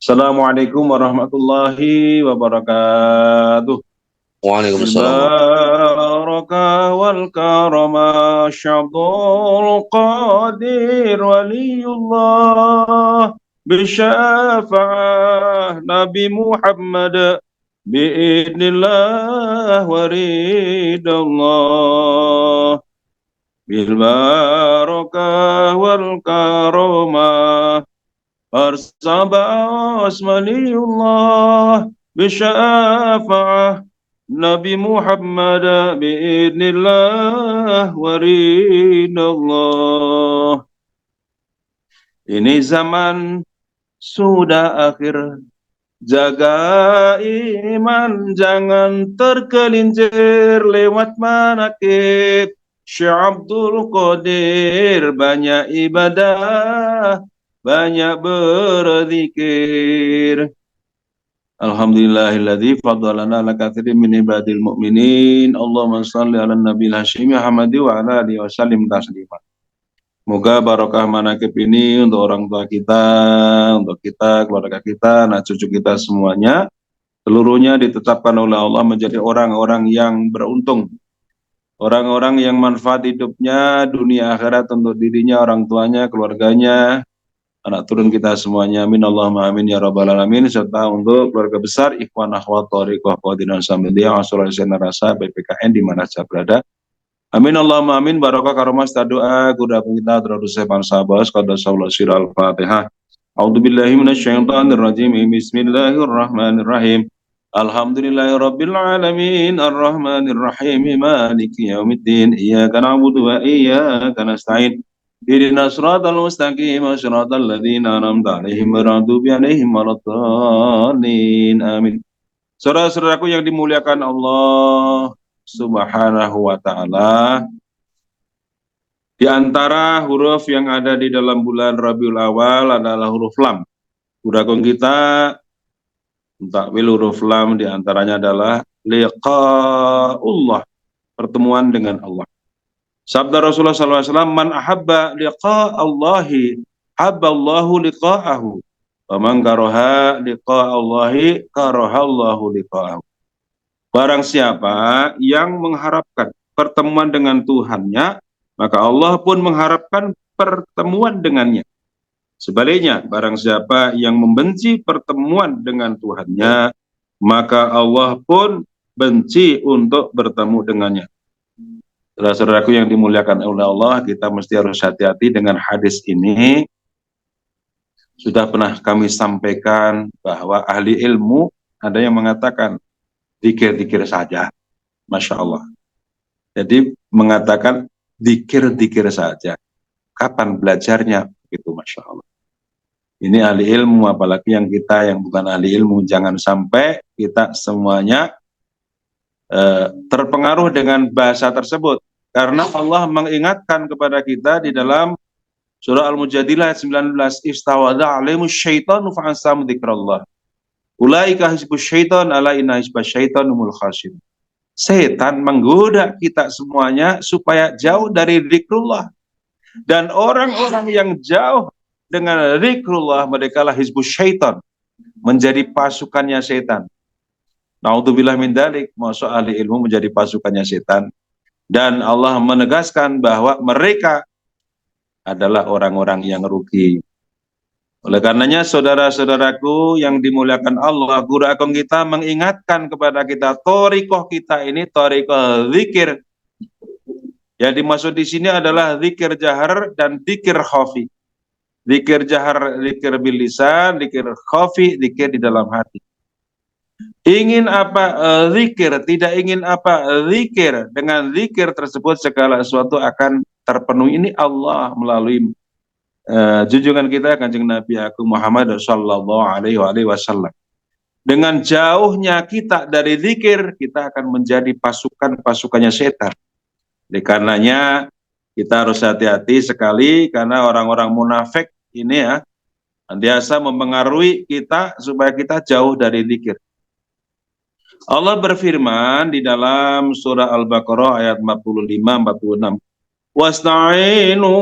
Assalamualaikum warahmatullahi wabarakatuh. Waalaikumsalam Bilbarakah wal karamah syabdul qadir waliyullah bisyafa'ah Nabi Muhammad biidnillah waridallah bilbarakah wal karamah Arsabas waliullah bisyafa'ah Nabi Muhammad biidnillah waridallah. Ini zaman sudah akhir, jaga iman jangan tergelincir lewat manakib. Syekh Abdul Qadir banyak ibadah, banyak berzikir. Alhamdulillahilladzi faddalana ala katsirin min ibadil mu'minin. Allahumma shalli ala nabiyil hasyimi Muhammadi wa ala alihi wasallim taslima. Moga barokah manakib ini untuk orang tua kita, untuk kita, keluarga kita, anak cucu kita semuanya. Seluruhnya ditetapkan oleh Allah menjadi orang-orang yang beruntung. Orang-orang yang manfaat hidupnya, dunia akhirat untuk dirinya, orang tuanya, keluarganya, anak turun kita semuanya. Amin Allahumma amin ya rabbal alamin. Serta untuk keluarga besar ikhwan akhwat thariqah qadinan samidiyah asrul rasa PPKN di mana saja berada. Amin Allahumma amin. Barokah karomah doa kuda kita terus sepan sahabat qadasallahu sirral fatihah. A'udzubillahi minasyaitonir rajim. Bismillahirrahmanirrahim. Alhamdulillahirabbil alamin arrahmanir rahim maliki yaumiddin iyyaka na'budu wa iyyaka nasta'in ihdinas siratal mustaqim siratal ladzina an'amta 'alaihim ghairil maghdubi 'alaihim waladdallin amin. Saudara-saudaraku yang dimuliakan Allah Subhanahu wa taala, di antara huruf yang ada di dalam bulan Rabiul Awal adalah huruf lam. Urakun kita takwil huruf lam di antaranya adalah liqa'ullah, pertemuan dengan Allah. Sabda Rasulullah SAW, man ahabba liqa'allahi habballahu liqa'ahu wa man karaha liqa'allahi karahallahu liqa'ahu. Barang siapa yang mengharapkan pertemuan dengan Tuhannya, maka Allah pun mengharapkan pertemuan dengannya. Sebaliknya, barang siapa yang membenci pertemuan dengan Tuhannya, maka Allah pun benci untuk bertemu dengannya. Saudara-saudaraku yang dimuliakan oleh Allah, kita mesti harus hati-hati dengan hadis ini. Sudah pernah kami sampaikan bahwa ahli ilmu ada yang mengatakan zikir-zikir saja, Masya Allah. Jadi mengatakan zikir-zikir saja. Kapan belajarnya? Begitu, Masya Allah. Ini ahli ilmu, apalagi yang kita yang bukan ahli ilmu. Jangan sampai kita semuanya terpengaruh dengan bahasa tersebut. Karena Allah mengingatkan kepada kita di dalam surah Al-Mujadilah ayat 19, Istawada alaimu syaitanu fa'ansamu dzikrallah. Ulaika hizbus syaitan ala inna hizbas syaitanumul khasyin. Setan menggoda kita semuanya supaya jauh dari dzikrullah. Dan orang-orang yang jauh dengan zikrullah, mereka lah hizbus syaitan, menjadi pasukannya setan. Na'udzubillah min dzalik, masuk ahli ilmu menjadi pasukannya setan. Dan Allah menegaskan bahwa mereka adalah orang-orang yang rugi. Oleh karenanya saudara-saudaraku yang dimuliakan Allah, guru agung kita mengingatkan kepada kita, thariqah kita ini thariqah zikir. Yang dimaksud di sini adalah zikir jahar dan zikir khafi. Zikir jahar, zikir bil lisan, zikir khafi, zikir di dalam hati. Ingin apa zikir, tidak ingin apa zikir. Dengan zikir tersebut segala sesuatu akan terpenuhi. Ini Allah melalui junjungan kita Kanjeng Nabi Agung Muhammad sallallahu alaihi wasallam. Dengan jauhnya kita dari zikir, kita akan menjadi pasukannya setan. Oleh karenanya kita harus hati-hati sekali, karena orang-orang munafik ini ya biasa mempengaruhi kita supaya kita jauh dari zikir. Allah berfirman di dalam surah Al-Baqarah ayat 45-46. Wasta'inu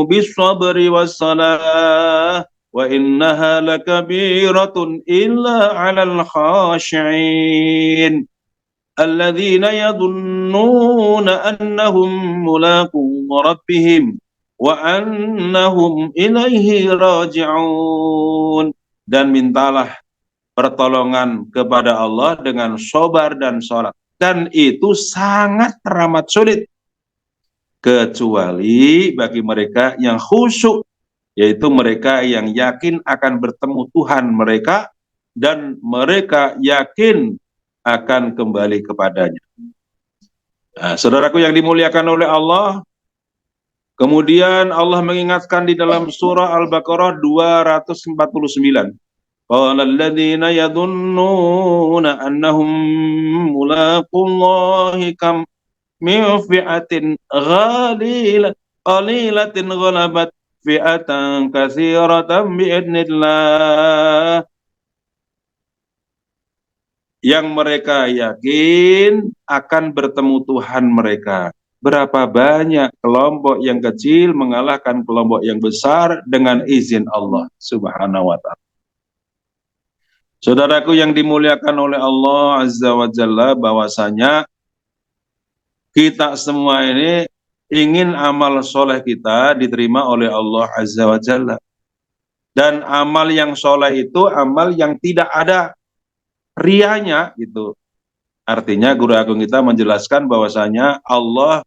bis-sabri was-salah wa innaha lakabiratun illa 'alal khashi'in alladzina yadhunnuna annahum mulaqu rabbihim wa annahum ilaihi raji'un. Dan mintalah pertolongan kepada Allah dengan sabar dan sholat. Dan itu sangat teramat sulit. Kecuali bagi mereka yang khusyuk, yaitu mereka yang yakin akan bertemu Tuhan mereka, dan mereka yakin akan kembali kepadanya. Nah, saudaraku yang dimuliakan oleh Allah, kemudian Allah mengingatkan di dalam surah Al-Baqarah 249. Qala alladziina yadhunnuna annahum mulaqullahi kam min fi'atin qalilatin ghalabat fi'atan katsiratan bi'idznillah. Yang mereka yakin akan bertemu Tuhan mereka. Berapa banyak kelompok yang kecil mengalahkan kelompok yang besar dengan izin Allah Subhanahu wa ta'ala. Saudaraku yang dimuliakan oleh Allah Azza wa Jalla, bahwasanya kita semua ini ingin amal soleh kita diterima oleh Allah Azza wa Jalla. Dan amal yang soleh itu amal yang tidak ada rianya gitu. Artinya Guru Agung kita menjelaskan bahwasanya Allah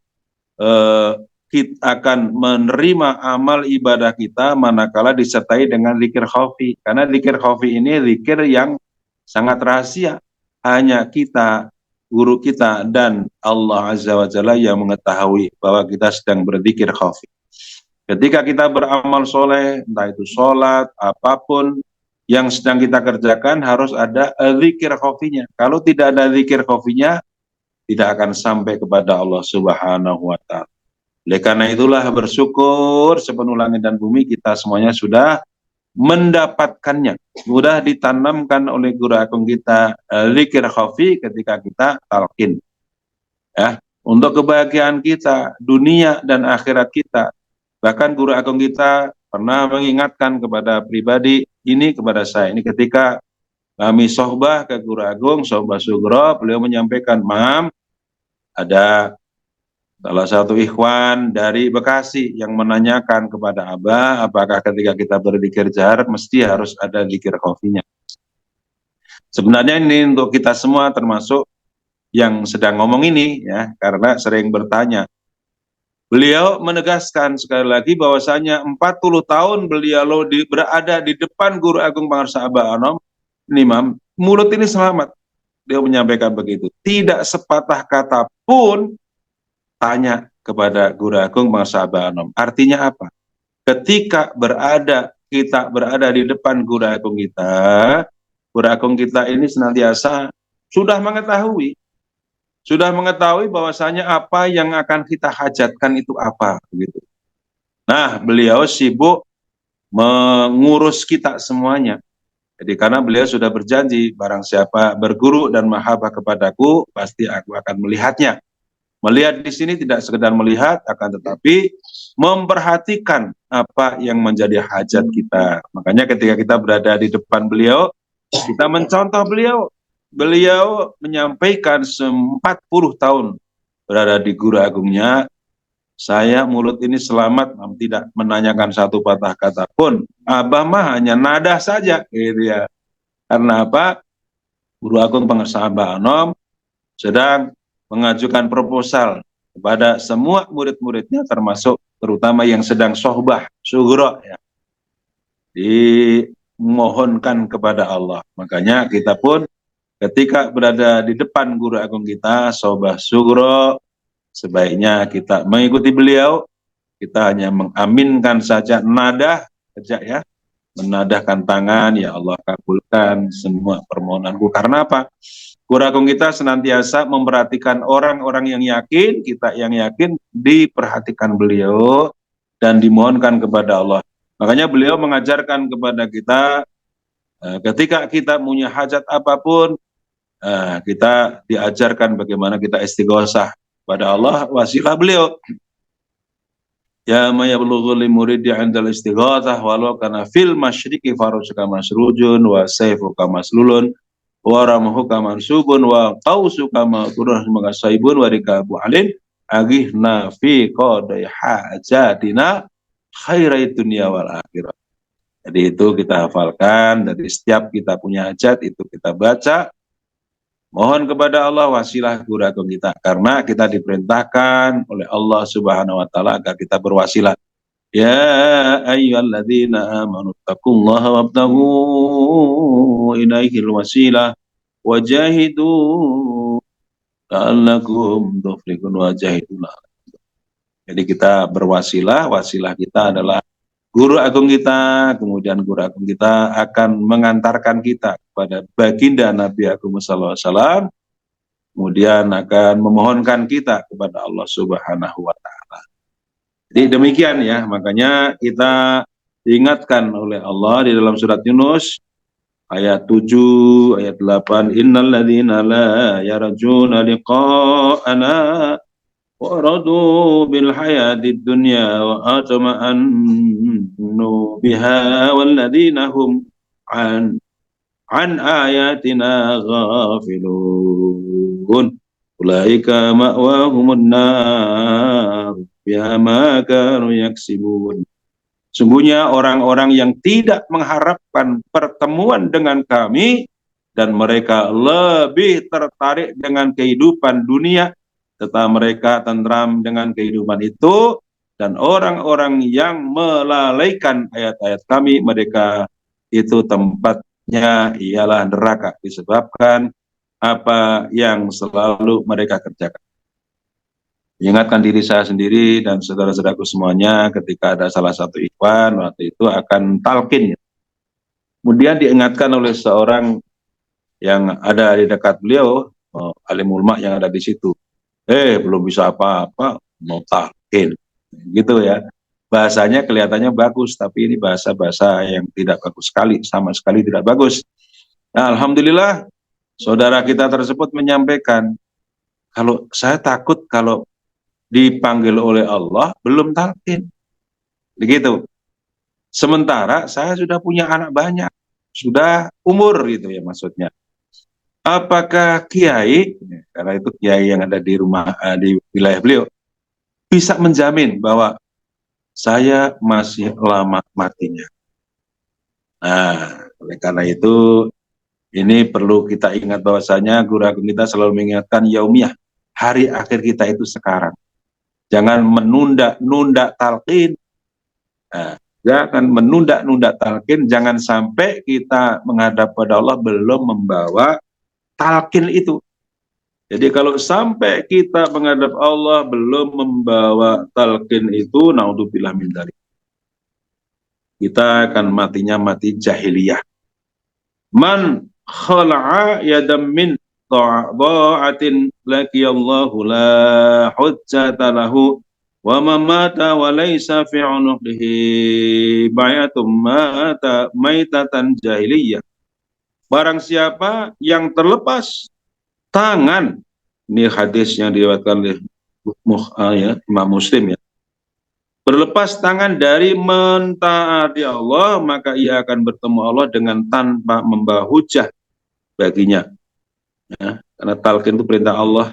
kita akan menerima amal ibadah kita manakala disertai dengan zikir khafi. Karena zikir khafi ini zikir yang sangat rahasia. Hanya kita, guru kita, dan Allah Azza wa Jalla yang mengetahui bahwa kita sedang berzikir khafi. Ketika kita beramal soleh, entah itu sholat, apapun yang sedang kita kerjakan, harus ada zikir khafinya. Kalau tidak ada zikir khafinya, tidak akan sampai kepada Allah Subhanahu wa ta'ala. Oleh karena itulah bersyukur sepenuh langit dan bumi kita semuanya sudah mendapatkannya, sudah ditanamkan oleh Guru Agung kita zikir khafi ketika kita talqin, ya, untuk kebahagiaan kita dunia dan akhirat kita. Bahkan Guru Agung kita pernah mengingatkan kepada pribadi ini, kepada saya ini, ketika kami sohbah ke Guru Agung, sohbah sugro, beliau menyampaikan, "Mam, ada salah satu ikhwan dari Bekasi yang menanyakan kepada Abah, apakah ketika kita berzikir jahar mesti harus ada zikir khafinya?" Sebenarnya ini untuk kita semua, termasuk yang sedang ngomong ini, ya, karena sering bertanya. Beliau menegaskan sekali lagi bahwasanya 40 tahun beliau berada di depan Guru Agung Pangarsa Abah Anom, ini Mam, mulut ini selamat. Dia menyampaikan begitu. Tidak sepatah kata pun tanya kepada Guru Agung Pangarsa Abah Anom. Artinya apa? Ketika kita berada di depan Guru Agung kita ini senantiasa sudah mengetahui bahwasanya apa yang akan kita hajatkan itu apa, begitu. Nah, beliau sibuk mengurus kita semuanya. Jadi karena beliau sudah berjanji, barang siapa berguru dan mahabbah kepadaku, pasti aku akan melihatnya. Melihat di sini tidak sekedar melihat, akan tetapi memperhatikan apa yang menjadi hajat kita. Makanya ketika kita berada di depan beliau, kita mencontoh beliau. Beliau menyampaikan 40 tahun berada di Guru Agungnya, saya mulut ini selamat, tidak menanyakan satu patah kata pun. Abah mah hanya nada saja, gitu ya. Karena apa? Guru Agung Pangarsa Abah Anom sedang mengajukan proposal kepada semua murid-muridnya, termasuk terutama yang sedang sohbah, sugro, ya, dimohonkan kepada Allah. Makanya kita pun ketika berada di depan Guru Agung kita, sohbah sugro, sebaiknya kita mengikuti beliau. Kita hanya mengaminkan saja, nada saja, ya, menadahkan tangan, ya Allah kabulkan semua permohonanku. Karena apa? Guru Agung kita senantiasa memperhatikan orang-orang yang yakin, kita yang yakin, diperhatikan beliau dan dimohonkan kepada Allah. Makanya beliau mengajarkan kepada kita, ketika kita punya hajat apapun, kita diajarkan bagaimana kita istighosah pada Allah, wasilah beliau. Ya ma yablughu li muridi 'indal istighatsah walau kana fil masyriqi farusuka masrujun wa sayfuka maslulun wa ramuhuka mansubun wa qausuka ma'turah magasaibun wa rikabu alin aghihna fi qadai hajatina khairai dunya wal akhirah. Jadi itu kita hafalkan dari setiap kita punya hajat itu kita baca. Mohon kepada Allah wasilah guru agung kita karena kita diperintahkan oleh Allah Subhanahu wa taala agar kita berwasilah. Ya ayyuhalladzina amanu taqullaha wabtaghu ilaihil wasilah wajahidu la'allakum tuflihun wajahidu. Jadi kita berwasilah, wasilah kita adalah guru agung kita, kemudian guru agung kita akan mengantarkan kita kepada baginda Nabi Agung sallallahu alaihi wasallam, kemudian akan memohonkan kita kepada Allah Subhanahu wa taala. Jadi demikian ya, makanya kita diingatkan oleh Allah di dalam surat Yunus ayat 7, ayat 8, innal ladzina la yarjuna liqa'ana wa radu bil hayatid dunya wa atma'annu biha wal ladzina hum an ayatina ghafilun ulaika ma'wahumun nar bima kanu yaksibun. Sungguhnya orang-orang yang tidak mengharapkan pertemuan dengan kami dan mereka lebih tertarik dengan kehidupan dunia, serta mereka tentram dengan kehidupan itu, dan orang-orang yang melalaikan ayat-ayat kami, mereka itu tempatnya ialah neraka disebabkan apa yang selalu mereka kerjakan. Mengingatkan diri saya sendiri dan saudara-saudaraku semuanya ketika ada salah satu ikhwan waktu itu akan talqin. Kemudian diingatkan oleh seorang yang ada di dekat beliau, alim ulama yang ada di situ. Belum bisa apa-apa, mau talqin. Gitu ya. Bahasanya kelihatannya bagus, tapi ini bahasa-bahasa yang tidak bagus sekali, sama sekali tidak bagus. Nah, alhamdulillah, saudara kita tersebut menyampaikan, kalau saya takut kalau dipanggil oleh Allah belum talqin, begitu. Sementara saya sudah punya anak banyak, sudah umur gitu ya maksudnya. Apakah kiai, karena itu kiai yang ada di rumah di wilayah beliau, bisa menjamin bahwa saya masih lama matinya? Nah, oleh karena itu ini perlu kita ingat bahwasanya guru agung kita selalu mengingatkan yaumiyah, hari akhir kita itu sekarang. Jangan menunda-nunda talqin. Nah, jangan menunda-nunda talqin. Jangan sampai kita menghadap pada Allah belum membawa talqin itu. Jadi kalau sampai kita menghadap Allah belum membawa talqin itu, naudzubillah min dzalik, kita akan matinya mati jahiliyah. Man khala'a yadam min ta'atin laqiyallahu la hujjata lahu wa mamata wa laysa fi 'unuqihi bayatum mata maitatan jahiliyah. Barang siapa yang terlepas tangan, ini hadis yang diriwayatkan oleh Imam Muslim ya. Berlepas tangan dari mentaati Allah, maka ia akan bertemu Allah dengan tanpa membawa hujah baginya. Ya, karena talqin itu perintah Allah.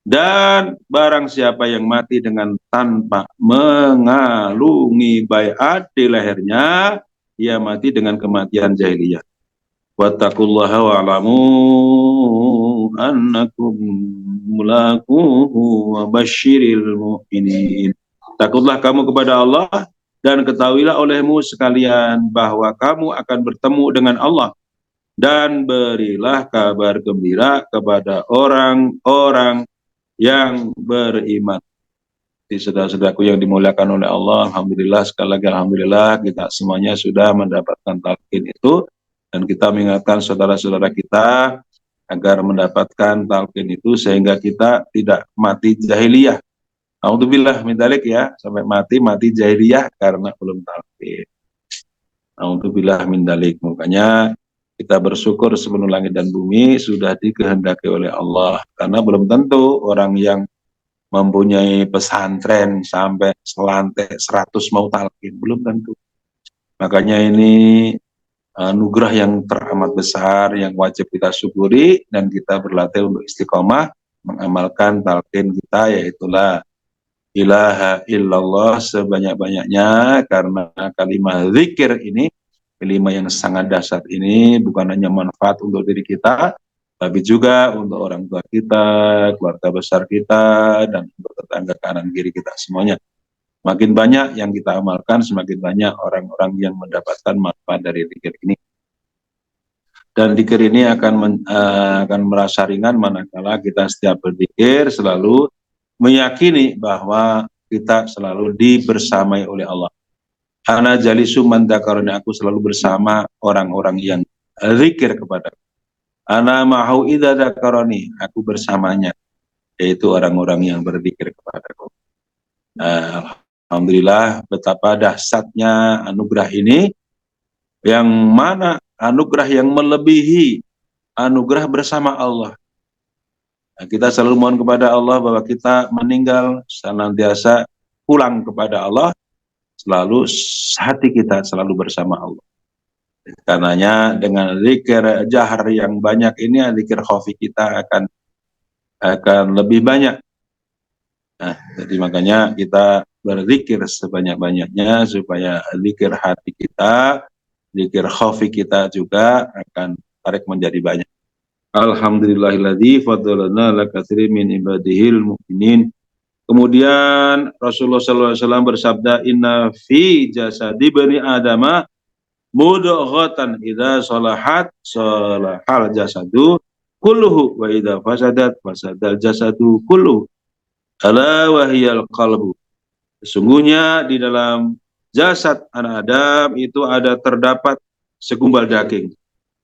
Dan barang siapa yang mati dengan tanpa mengalungi baiat di lehernya, ia mati dengan kematian jahiliyah. Wattaqullaha wa'lamu annakum mulaquhu wa basyiril mu'minin. Takutlah kamu kepada Allah dan ketahuilah olehmu sekalian bahwa kamu akan bertemu dengan Allah, dan berilah kabar gembira kepada orang-orang yang beriman. Di saudara-saudaraku yang dimuliakan oleh Allah, alhamdulillah, sekali lagi alhamdulillah kita semuanya sudah mendapatkan talqin itu, dan kita mengingatkan saudara-saudara kita agar mendapatkan talqin itu sehingga kita tidak mati jahiliyah. Alhamdulillah min dzalik ya, sampai mati jahiliyah karena belum talqin. Alhamdulillah min dzalik. Makanya kita bersyukur sepenuh langit dan bumi sudah dikehendaki oleh Allah, karena belum tentu orang yang mempunyai pesantren sampai selantai 100 mau talqin, belum tentu. Makanya ini anugerah yang teramat besar yang wajib kita syukuri dan kita berlatih untuk istiqomah mengamalkan talqin kita, yaitu la ilaha illallah sebanyak-banyaknya, karena kalimat zikir ini, kalimat yang sangat dahsyat ini bukan hanya manfaat untuk diri kita, tapi juga untuk orang tua kita, keluarga besar kita, dan untuk tetangga kanan kiri kita semuanya. Makin banyak yang kita amalkan, semakin banyak orang-orang yang mendapatkan manfaat dari zikir ini. Dan zikir ini akan merasa ringan manakala kita setiap berzikir selalu meyakini bahwa kita selalu dibersamai oleh Allah. Ana jalisu man dzakarani, aku selalu bersama orang-orang yang zikir kepada. Ana ma'hu idza dzakarani, aku bersamanya, yaitu orang-orang yang berzikir kepadaku. Alhamdulillah, betapa dahsyatnya anugerah ini, yang mana anugerah yang melebihi anugerah bersama Allah. Nah, kita selalu mohon kepada Allah bahwa kita meninggal senantiasa pulang kepada Allah, selalu hati kita selalu bersama Allah. Karenanya dengan zikir jahar yang banyak ini, zikir khafi kita akan lebih banyak. Nah, jadi makanya kita berzikir sebanyak-banyaknya supaya zikir hati kita, zikir khafi kita juga akan tarik menjadi banyak. Alhamdulillahilladzi fadlana ala katsirin min ibadihil mu'minin. Kemudian Rasulullah SAW bersabda, inna fi jasadi bani adama mudghatan idza salahat salahal jasadu kulluhu wa idza fasadat fasadal jasadu kulluhu ala wahiyal qalbu. Sesungguhnya di dalam jasad anak Adam itu terdapat segumpal daging.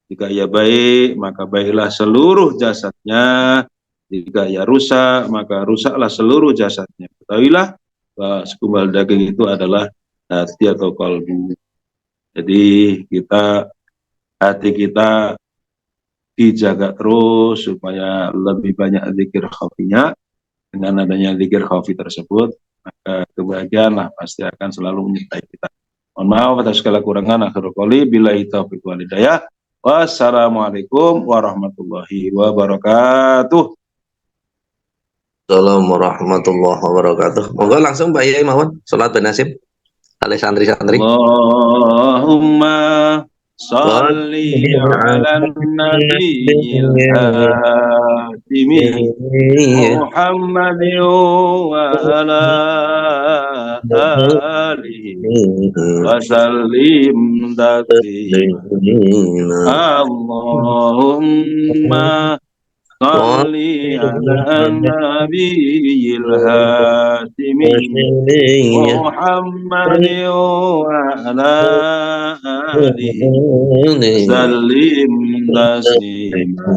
Jika ia baik, maka baiklah seluruh jasadnya. Jika ia rusak, maka rusaklah seluruh jasadnya. Ketahuilah bahwa segumpal daging itu adalah hati atau kalbu. Jadi hati kita dijaga terus supaya lebih banyak zikir khafinya. Dengan adanya zikir khafi tersebut, maka kebahagiaan pasti akan selalu menyertai kita. Mohon maaf atas segala kurangan. Akhirul qouli billahi taufiq wal hidayah. Wassalamualaikum warahmatullahi wabarakatuh. Assalamualaikum warahmatullahi wabarakatuh. Monggo langsung Pak Yai mawon salat benasib kali santri-santri. Allahumma salli ala nabiyil hatimi Muhammadin wa ala alihi wa sallim taslima. Allahumma salli ala nabiyil hatimi Muhammadin wa ala alihi sallim taslima.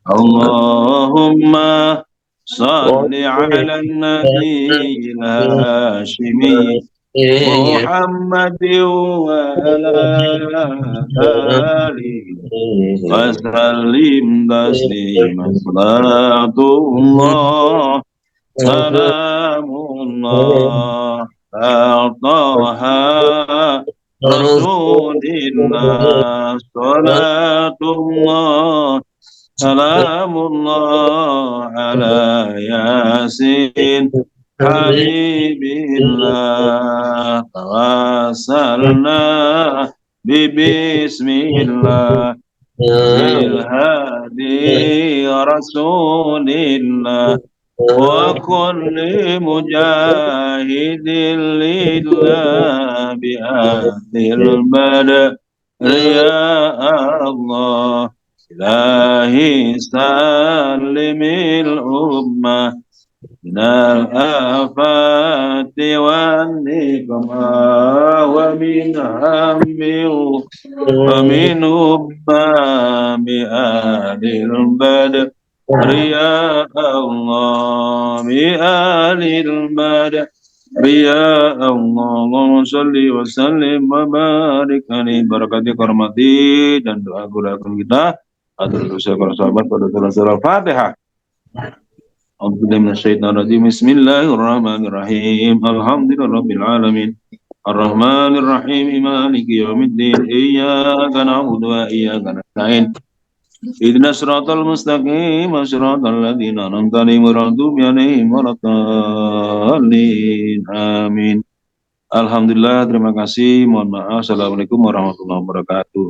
Allahumma salli ala nabiyil hashimi Muhammadin wa ala alihi wa sallim taslima. Salatullah salamullah Taha Rasulillah. Salatullah salamullah ala Yasin Habibillah. Tawassalna bismillah bil hadi Rasulillah wa kulli mujahidin lillah bi ahdil badr ya Allah. Ilahi salimil ummah minal afati wan nikmah wa min hamil wa min ummami alil badr ya Allah bi alil badr ya Allah. Allahumma salli wa sallim wa barik alaihi barakati karmati. Dan doa gerakan kita atur dosa para sahabat pada surah Al-Fatihah. أعوذ بالله من الشيطان الرجيم بسم الله الرحمن الرحيم الحمد لله رب العالمين الرحمن الرحيم مالك يوم الدين إياك نعبد وإياك نستعين اهدنا الصراط المستقيم صراط الذين أنعمت عليهم غير المغضوب عليهم ولا الضالين آمين. Alhamdulillah, terima kasih. Mohon maaf. Assalamualaikum warahmatullahi wabarakatuh.